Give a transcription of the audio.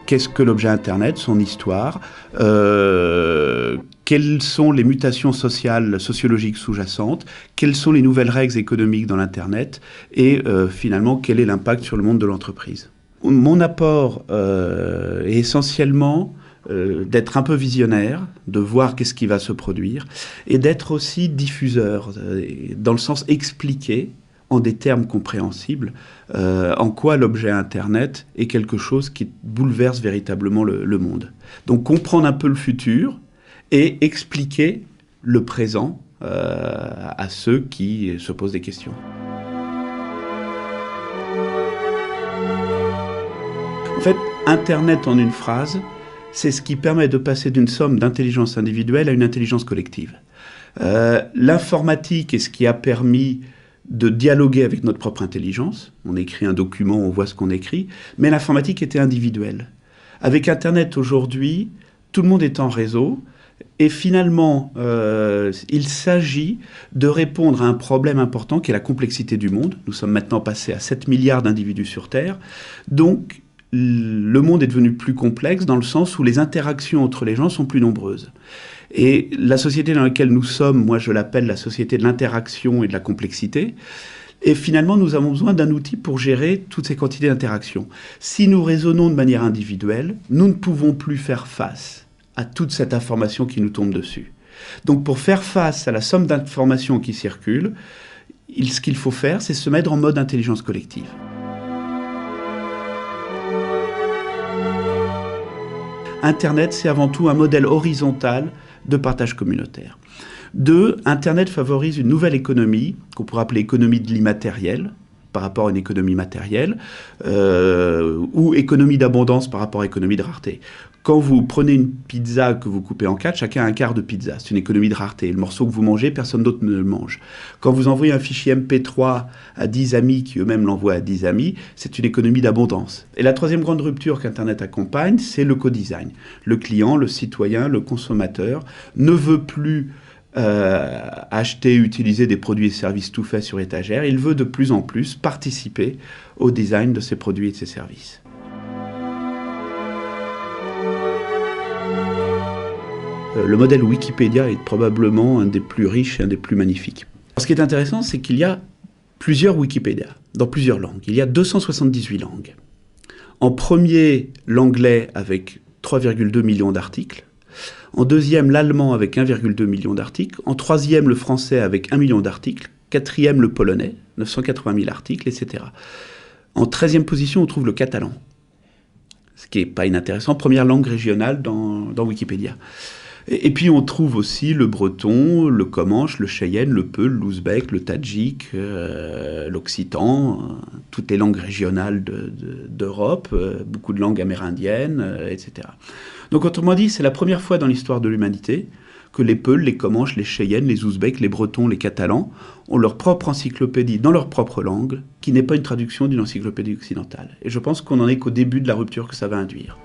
Qu'est-ce que l'objet Internet, son histoire, quelles sont les mutations sociales, sociologiques sous-jacentes, quelles sont les nouvelles règles économiques dans l'Internet et finalement quel est l'impact sur le monde de l'entreprise. Mon apport est essentiellement d'être un peu visionnaire, de voir qu'est-ce qui va se produire et d'être aussi diffuseur, dans le sens expliquer en des termes compréhensibles, en quoi l'objet Internet est quelque chose qui bouleverse véritablement le monde. Donc comprendre un peu le futur et expliquer le présent à ceux qui se posent des questions. En fait, Internet en une phrase, c'est ce qui permet de passer d'une somme d'intelligence individuelle à une intelligence collective. L'informatique est ce qui a permis de dialoguer avec notre propre intelligence. On écrit un document, on voit ce qu'on écrit, mais l'informatique était individuelle. Avec Internet aujourd'hui, tout le monde est en réseau, et finalement, il s'agit de répondre à un problème important qui est la complexité du monde. Nous sommes maintenant passés à 7 milliards d'individus sur Terre, donc le monde est devenu plus complexe dans le sens où les interactions entre les gens sont plus nombreuses. Et la société dans laquelle nous sommes, moi je l'appelle la société de l'interaction et de la complexité. Et finalement, nous avons besoin d'un outil pour gérer toutes ces quantités d'interactions. Si nous raisonnons de manière individuelle, nous ne pouvons plus faire face à toute cette information qui nous tombe dessus. Donc pour faire face à la somme d'informations qui circulent, ce qu'il faut faire, c'est se mettre en mode intelligence collective. Internet, c'est avant tout un modèle horizontal de partage communautaire. 2, Internet favorise une nouvelle économie, qu'on pourrait appeler économie de l'immatériel, par rapport à une économie matérielle, ou économie d'abondance par rapport à économie de rareté. Quand vous prenez une pizza que vous coupez en 4, chacun a un quart de pizza. C'est une économie de rareté. Le morceau que vous mangez, personne d'autre ne le mange. Quand vous envoyez un fichier MP3 à 10 amis qui eux-mêmes l'envoient à 10 amis, c'est une économie d'abondance. Et la troisième grande rupture qu'Internet accompagne, c'est le co-design. Le client, le citoyen, le consommateur ne veut plus acheter, utiliser des produits et services tout faits sur étagère. Il veut de plus en plus participer au design de ses produits et de ses services. Le modèle Wikipédia est probablement un des plus riches et un des plus magnifiques. Alors, ce qui est intéressant, c'est qu'il y a plusieurs Wikipédia, dans plusieurs langues. Il y a 278 langues. En premier, l'anglais avec 3,2 millions d'articles. En deuxième, l'allemand avec 1,2 million d'articles. En troisième, le français avec 1 million d'articles. Quatrième, le polonais, 980 000 articles, etc. En 13e position, on trouve le catalan, ce qui n'est pas inintéressant. Première langue régionale dans Wikipédia. Et puis on trouve aussi le breton, le comanche, le cheyenne, le peul, l'ouzbek, le tadjik, l'occitan, toutes les langues régionales d'Europe, beaucoup de langues amérindiennes, etc. Donc autrement dit, c'est la première fois dans l'histoire de l'humanité que les peuls, les comanches, les cheyennes, les ouzbeks, les bretons, les catalans ont leur propre encyclopédie dans leur propre langue, qui n'est pas une traduction d'une encyclopédie occidentale. Et je pense qu'on n'en est qu'au début de la rupture que ça va induire.